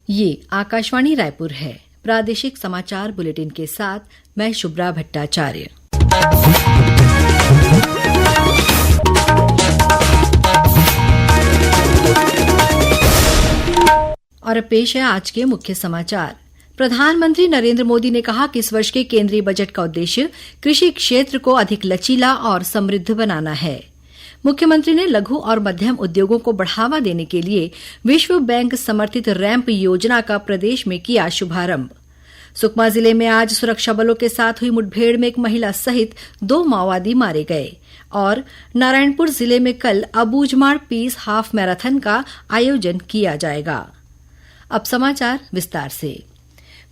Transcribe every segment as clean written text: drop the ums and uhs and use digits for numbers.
ये आकाशवाणी रायपुर है। प्रादेशिक समाचार बुलेटिन के साथ मैं शुभ्रा भट्टाचार्य। और अब पेश है आज के मुख्य समाचार। प्रधानमंत्री नरेंद्र मोदी ने कहा कि इस वर्ष के केंद्रीय बजट का उद्देश्य कृषि क्षेत्र को अधिक लचीला और समृद्ध बनाना है। मुख्यमंत्री ने लघु और मध्यम उद्योगों को बढ़ावा देने के लिए विश्व बैंक समर्थित रैंप योजना का प्रदेश में किया शुभारंभ। सुकमा जिले में आज सुरक्षा बलों के साथ हुई मुठभेड़ में एक महिला सहित 2 माओवादी मारे गए और नारायणपुर जिले में कल अबूझमाड़ पीस हाफ मैराथन का आयोजन किया जाएगा। अब समाचार विस्तार से।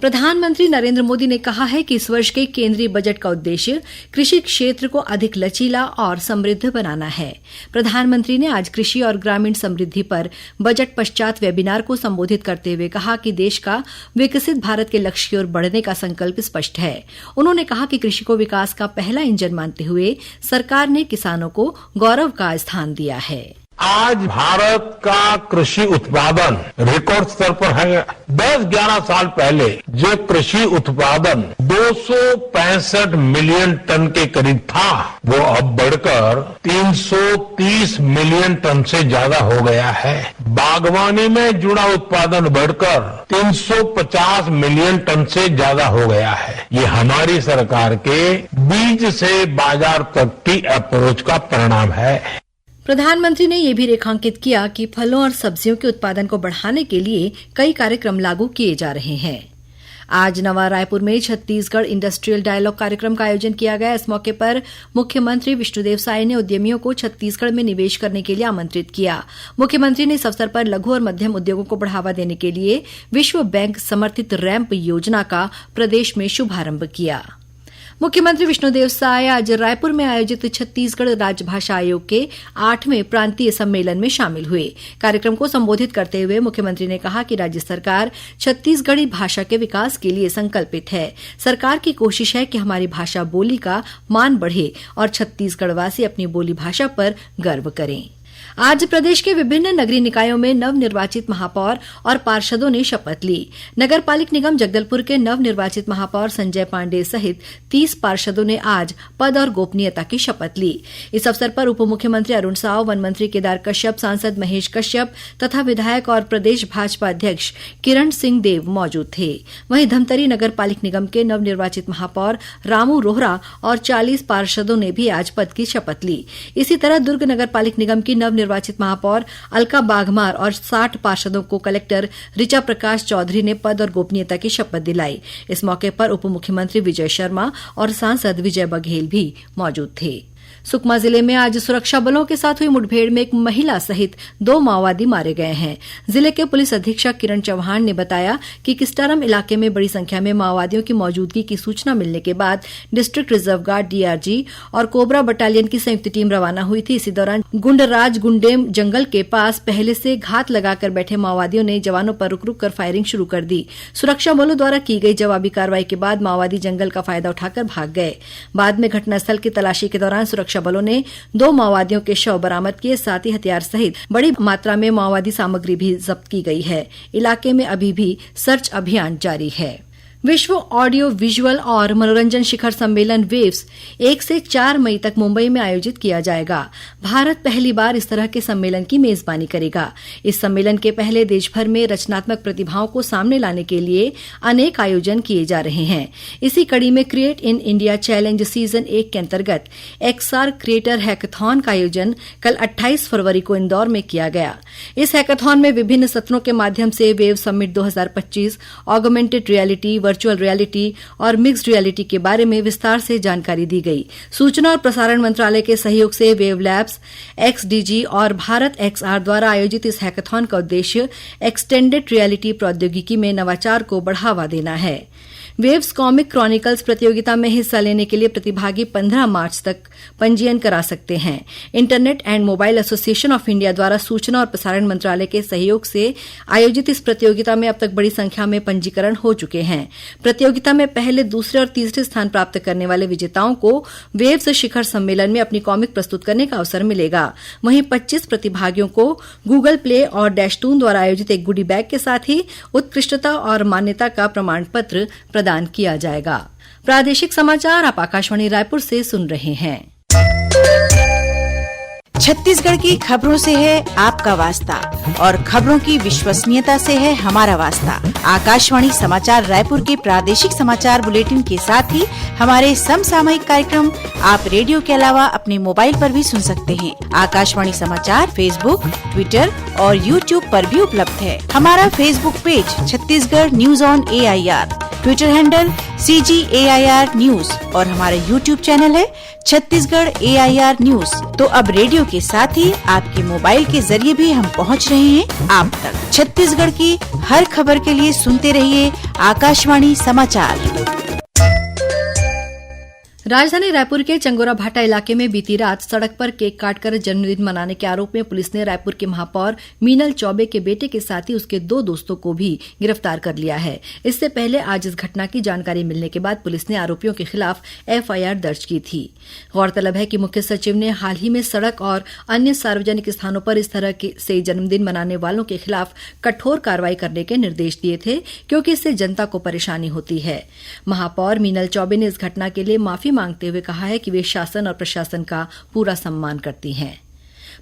प्रधानमंत्री नरेंद्र मोदी ने कहा है कि इस वर्ष के केंद्रीय बजट का उद्देश्य कृषि क्षेत्र को अधिक लचीला और समृद्ध बनाना है। प्रधानमंत्री ने आज कृषि और ग्रामीण समृद्धि पर बजट पश्चात वेबिनार को संबोधित करते हुए कहा कि देश का विकसित भारत के लक्ष्य की ओर बढ़ने का संकल्प स्पष्ट है। उन्होंने कहा कि कृषि को विकास का पहला इंजन मानते हुए सरकार ने किसानों को गौरव का स्थान दिया है। आज भारत का कृषि उत्पादन रिकॉर्ड स्तर पर है। 10-11 साल पहले जो कृषि उत्पादन 265 मिलियन टन के करीब था, वो अब बढ़कर 330 मिलियन टन से ज्यादा हो गया है। बागवानी में जुड़ा उत्पादन बढ़कर 350 मिलियन टन से ज्यादा हो गया है। ये हमारी सरकार के बीज से बाजार तक की अप्रोच का परिणाम है। प्रधानमंत्री ने यह भी रेखांकित किया कि फलों और सब्जियों के उत्पादन को बढ़ाने के लिए कई कार्यक्रम लागू किए जा रहे हैं। आज नवा रायपुर में छत्तीसगढ़ इंडस्ट्रियल डायलॉग कार्यक्रम का आयोजन किया गया। इस मौके पर मुख्यमंत्री विष्णुदेव साय ने उद्यमियों को छत्तीसगढ़ में निवेश करने के लिए आमंत्रित किया। मुख्यमंत्री ने इस अवसर पर लघु और मध्यम उद्योगों को बढ़ावा देने के लिए विश्व बैंक समर्थित रैंप योजना का प्रदेश में शुभारंभ किया। मुख्यमंत्री विष्णुदेव साय आज रायपुर में आयोजित छत्तीसगढ़ राजभाषा आयोग के 8वें प्रांतीय सम्मेलन में शामिल हुए। कार्यक्रम को संबोधित करते हुए मुख्यमंत्री ने कहा कि राज्य सरकार छत्तीसगढ़ी भाषा के विकास के लिए संकल्पित है। सरकार की कोशिश है कि हमारी भाषा बोली का मान बढ़े और छत्तीसगढ़वासी अपनी बोली भाषा पर गर्व करें। आज प्रदेश के विभिन्न नगरीय निकायों में नवनिर्वाचित महापौर और पार्षदों ने शपथ ली। नगर पालिक निगम जगदलपुर के नवनिर्वाचित महापौर संजय पांडे सहित 30 पार्षदों ने आज पद और गोपनीयता की शपथ ली। इस अवसर पर उप मुख्यमंत्री अरुण साव, वन मंत्री केदार कश्यप, सांसद महेश कश्यप तथा विधायक और प्रदेश भाजपा अध्यक्ष किरण सिंह देव मौजूद थे। वहीं धमतरी नगर पालिक निगम के नवनिर्वाचित महापौर रामू रोहरा और 40 पार्षदों ने भी आज पद की शपथ ली। इसी तरह दुर्ग नगर पालिक निगम की नवनिर्वाचित महापौर अलका बाघमार और 60 पार्षदों को कलेक्टर ऋचा प्रकाश चौधरी ने पद और गोपनीयता की शपथ दिलाई। इस मौके पर उप मुख्यमंत्री विजय शर्मा और सांसद विजय बघेल भी मौजूद थे। सुकमा जिले में आज सुरक्षा बलों के साथ हुई मुठभेड़ में एक महिला सहित 2 माओवादी मारे गए हैं। जिले के पुलिस अधीक्षक किरण चौहान ने बताया कि किस्टारम इलाके में बड़ी संख्या में माओवादियों की मौजूदगी की सूचना मिलने के बाद डिस्ट्रिक्ट रिजर्व गार्ड डीआरजी और कोबरा बटालियन की संयुक्त टीम रवाना हुई थी। इसी दौरान गुंडराज गुंडेम जंगल के पास पहले से घात लगाकर बैठे माओवादियों ने जवानों पर रुक रुक कर फायरिंग शुरू कर दी। सुरक्षा बलों द्वारा की गई जवाबी कार्रवाई के बाद माओवादी जंगल का फायदा उठाकर भाग गए। बाद में घटनास्थल की तलाशी के दौरान सुरक्षा बलों ने 2 माओवादियों के शव बरामद किए। साथ ही हथियार सहित बड़ी मात्रा में माओवादी सामग्री भी जब्त की गई है। इलाके में अभी भी सर्च अभियान जारी है। विश्व ऑडियो विजुअल और मनोरंजन शिखर सम्मेलन वेव्स 1 से 4 मई तक मुंबई में आयोजित किया जाएगा। भारत पहली बार इस तरह के सम्मेलन की मेजबानी करेगा। इस सम्मेलन के पहले देश भर में रचनात्मक प्रतिभाओं को सामने लाने के लिए अनेक आयोजन किए जा रहे हैं। इसी कड़ी में create in India challenge season 1 के अंतर्गत एक्सआर क्रिएटर हैकाथॉन का आयोजन कल 28 फरवरी को इंदौर में किया गया। इस हैकाथॉन में विभिन्न सत्रों के माध्यम से wave summit 2025, augmented reality, virtual reality और मिक्स्ड रियलिटी के बारे में विस्तार से जानकारी दी गई। सूचना और प्रसारण मंत्रालय के सहयोग से वेव लैब्स, एक्सडीजी और भारत एक्सआर द्वारा आयोजित इस हैकाथॉन का उद्देश्य एक्सटेंडेड रियलिटी प्रौद्योगिकी में नवाचार को बढ़ावा देना है। वेव्स कॉमिक क्रॉनिकल्स प्रतियोगिता में हिस्सा लेने के लिए प्रतिभागी 15 मार्च तक पंजीयन करा सकते हैं। Internet and mobile association of India द्वारा सूचना और प्रसारण मंत्रालय के सहयोग से आयोजित इस प्रतियोगिता में अब तक बड़ी संख्या में पंजीकरण हो चुके हैं। प्रतियोगिता में पहले, दूसरे और तीसरे स्थान प्राप्त करने वाले विजेताओं को वेव्स शिखर सम्मेलन में अपनी कॉमिक प्रस्तुत करने का अवसर मिलेगा। वहीं 25 प्रतिभागियों को गूगल प्ले और डैशटून द्वारा आयोजित एक गुडी बैग के साथ ही उत्कृष्टता और मान्यता का प्रमाण पत्र प्रदान किया जाएगा। प्रादेशिक समाचार आप आकाशवाणी रायपुर से सुन रहे हैं। छत्तीसगढ़ की खबरों से है आपका वास्ता और खबरों की विश्वसनीयता से है हमारा वास्ता। आकाशवाणी समाचार रायपुर के प्रादेशिक समाचार बुलेटिन के साथ ही हमारे समसामयिक कार्यक्रम आप रेडियो के अलावा अपने मोबाइल पर भी सुन सकते हैं। आकाशवाणी समाचार फेसबुक, ट्विटर और यूट्यूब पर भी उपलब्ध है। हमारा Facebook page Chhattisgarh news on AIR, Twitter handle CGAIR news और हमारा यूट्यूब चैनल है छत्तीसगढ़ AIR न्यूज। तो अब रेडियो के साथ ही आपके मोबाइल के जरिए भी हम पहुंच रहे हैं आप तक। छत्तीसगढ़ की हर खबर के लिए सुनते रहिए आकाशवाणी समाचार। राजधानी रायपुर के चंगोरा भाटा इलाके में बीती रात सड़क पर केक काटकर जन्मदिन मनाने के आरोप में पुलिस ने रायपुर के महापौर मीनल चौबे के बेटे के साथ ही उसके 2 दोस्तों को भी गिरफ्तार कर लिया है। इससे पहले आज इस घटना की जानकारी मिलने के बाद पुलिस ने आरोपियों के खिलाफ FIR दर्ज की थी। गौरतलब है कि मुख्य सचिव ने हाल ही में सड़क और अन्य सार्वजनिक स्थानों पर इस तरह से जन्मदिन मनाने वालों के खिलाफ कठोर कार्रवाई करने के निर्देश दिए थे, क्योंकि इससे जनता को परेशानी होती है। महापौर मीनल चौबे ने इस घटना के लिए माफी मांगते हुए कहा है कि वे शासन और प्रशासन का पूरा सम्मान करती हैं।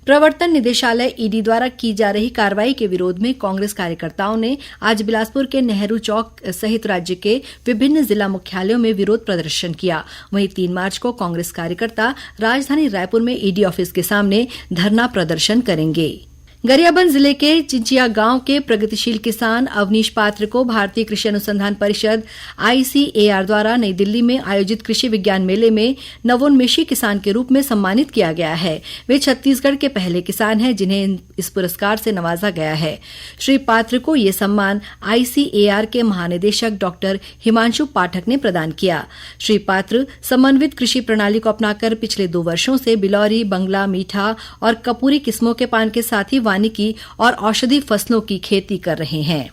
प्रवर्तन निदेशालय ED द्वारा की जा रही कार्रवाई के विरोध में कांग्रेस कार्यकर्ताओं ने आज बिलासपुर के नेहरू चौक सहित राज्य के विभिन्न जिला मुख्यालयों में विरोध प्रदर्शन किया। वहीं 3 मार्च को कांग्रेस कार्यकर्ता राजधानी रायपुर में ED ऑफिस के सामने धरना प्रदर्शन करेंगे। गरियाबंद जिले के चिंचिया गांव के प्रगतिशील किसान अवनीश पात्र को भारतीय कृषि अनुसंधान परिषद ICAR द्वारा नई दिल्ली में आयोजित कृषि विज्ञान मेले में नवोन्मेषी किसान के रूप में सम्मानित किया गया है। वे छत्तीसगढ़ के पहले किसान हैं जिन्हें इस पुरस्कार से नवाजा गया है। श्री पात्र को यह सम्मान ICAR के महानिदेशक डॉक्टर हिमांशु पाठक ने प्रदान किया। श्री पात्र समन्वित कृषि प्रणाली को अपनाकर पिछले 2 वर्षों से बिलौरी, बंगला, मीठा और कपूरी किस्मों के पान के साथ ही वानिकी और औषधि फसलों की खेती कर रहे हैं।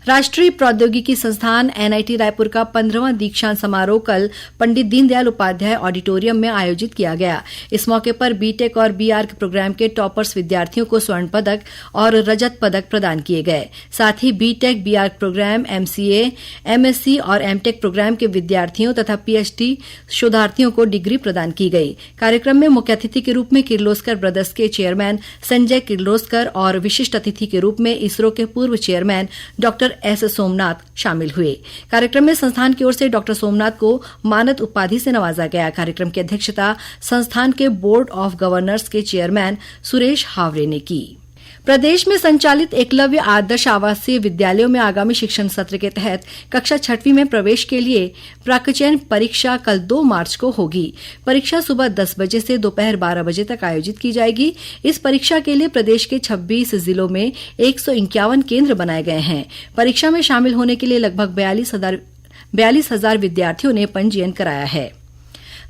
राष्ट्रीय प्रौद्योगिकी संस्थान NIT रायपुर का 15वां दीक्षांत समारोह कल पंडित दीनदयाल उपाध्याय ऑडिटोरियम में आयोजित किया गया। इस मौके पर BTech और BArc प्रोग्राम के टॉपर्स विद्यार्थियों को स्वर्ण पदक और रजत पदक प्रदान किए गए। साथ ही BTech, BArc programme, MCA, MSc और MTech प्रोग्राम के विद्यार्थियों तथा PhD शोधार्थियों को डिग्री प्रदान की गई। कार्यक्रम में मुख्य अतिथि के रूप में किर्लोस्कर ब्रदर्स के चेयरमैन संजय किर्लोस्कर और विशिष्ट अतिथि के रूप में इसरो के पूर्व चेयरमैन डॉक्टर S. सोमनाथ शामिल हुए। कार्यक्रम में संस्थान की ओर से डॉक्टर सोमनाथ को मानद उपाधि से नवाजा गया। कार्यक्रम की अध्यक्षता संस्थान के बोर्ड ऑफ गवर्नर्स के चेयरमैन सुरेश हावरे ने की। प्रदेश में संचालित एकलव्य आदर्श आवासीय विद्यालयों में आगामी शिक्षण सत्र के तहत कक्षा 6वीं में प्रवेश के लिए प्राकचयन परीक्षा कल 2 मार्च को होगी। परीक्षा सुबह 10 बजे से दोपहर 12 बजे तक आयोजित की जाएगी। इस परीक्षा के लिए प्रदेश के 26 जिलों में 151 केंद्र बनाए गए हैं। परीक्षा में शामिल होने के लिए लगभग 42,000 विद्यार्थियों ने पंजीयन कराया है।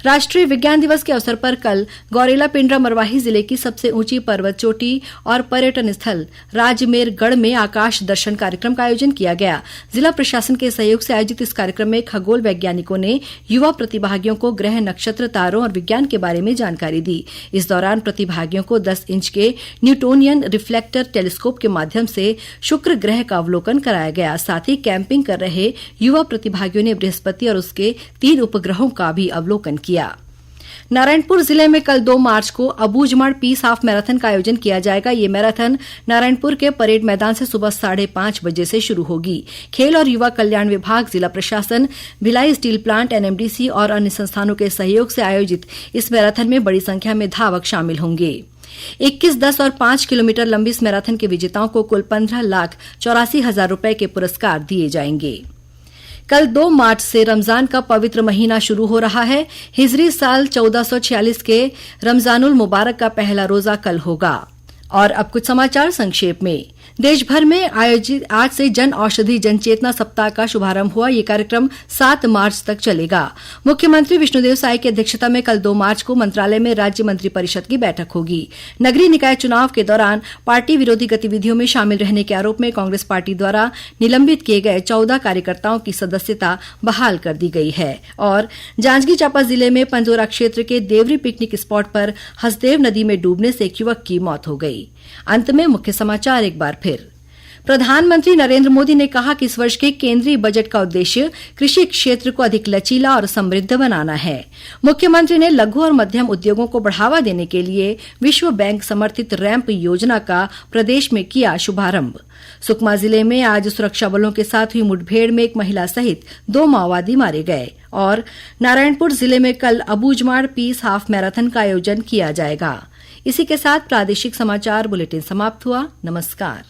राष्ट्रीय विज्ञान दिवस के अवसर पर कल गौरेला पेंड्रा मरवाही जिले की सबसे ऊंची पर्वत चोटी और पर्यटन स्थल राजमेरगढ़ में आकाश दर्शन कार्यक्रम का आयोजन किया गया। जिला प्रशासन के सहयोग से आयोजित इस कार्यक्रम में खगोल वैज्ञानिकों ने युवा प्रतिभागियों को ग्रह, नक्षत्र, तारों और विज्ञान के बारे में जानकारी दी। इस दौरान प्रतिभागियों को 10 इंच के न्यूटोनियन रिफ्लेक्टर टेलीस्कोप के माध्यम से शुक्र ग्रह का अवलोकन कराया गया। साथ ही कैंपिंग कर रहे युवा प्रतिभागियों ने बृहस्पति और उसके 3 उपग्रहों का भी अवलोकन किया। नारायणपुर जिले में कल 2 मार्च को अबूझमाड़ पीस हाफ मैराथन का आयोजन किया जाएगा। ये मैराथन नारायणपुर के परेड मैदान से सुबह 5:30 बजे से शुरू होगी। खेल और युवा कल्याण विभाग, जिला प्रशासन, भिलाई स्टील प्लांट, NMDC और अन्य संस्थानों के सहयोग से आयोजित इस मैराथन में बड़ी संख्या में धावक शामिल होंगे। 21, 10 और 5 किलोमीटर लंबी इस मैराथन के विजेताओं को कुल 15,84,000 रुपए के पुरस्कार दिए जाएंगे। कल 2 मार्च से रमजान का पवित्र महीना शुरू हो रहा है। हिजरी साल 1446 के रमजानुल मुबारक का पहला रोजा कल होगा। और अब कुछ समाचार संक्षेप में। देश भर में आयोजित आज से जन औषधि जनचेतना सप्ताह का शुभारंभ हुआ। ये कार्यक्रम 7 मार्च तक चलेगा। मुख्यमंत्री विष्णुदेव साय की अध्यक्षता में कल 2 मार्च को मंत्रालय में राज्य मंत्रिपरिषद की बैठक होगी। नगरीय निकाय चुनाव के दौरान पार्टी विरोधी गतिविधियों में शामिल रहने के आरोप में कांग्रेस पार्टी द्वारा निलंबित किए गए 14 कार्यकर्ताओं की सदस्यता बहाल कर दी गई है। और जांजगीर चांपा जिले में पंजोरा क्षेत्र के देवरी पिकनिक स्पॉट पर हसदेव नदी में डूबने से एक युवक की मौत हो गई। अंत में मुख्य समाचार एक बार फिर। प्रधानमंत्री नरेंद्र मोदी ने कहा कि इस वर्ष के केंद्रीय बजट का उद्देश्य कृषि क्षेत्र को अधिक लचीला और समृद्ध बनाना है। मुख्यमंत्री ने लघु और मध्यम उद्योगों को बढ़ावा देने के लिए विश्व बैंक समर्थित रैंप योजना का प्रदेश में किया शुभारंभ। सुकमा जिले में आज सुरक्षा बलों के साथ हुई मुठभेड़ में एक महिला सहित 2 माओवादी मारे गए। और नारायणपुर जिले में कल अबूझमाड़ पीस हाफ मैराथन का आयोजन किया जाएगा। इसी के साथ प्रादेशिक समाचार बुलेटिन समाप्त हुआ। नमस्कार।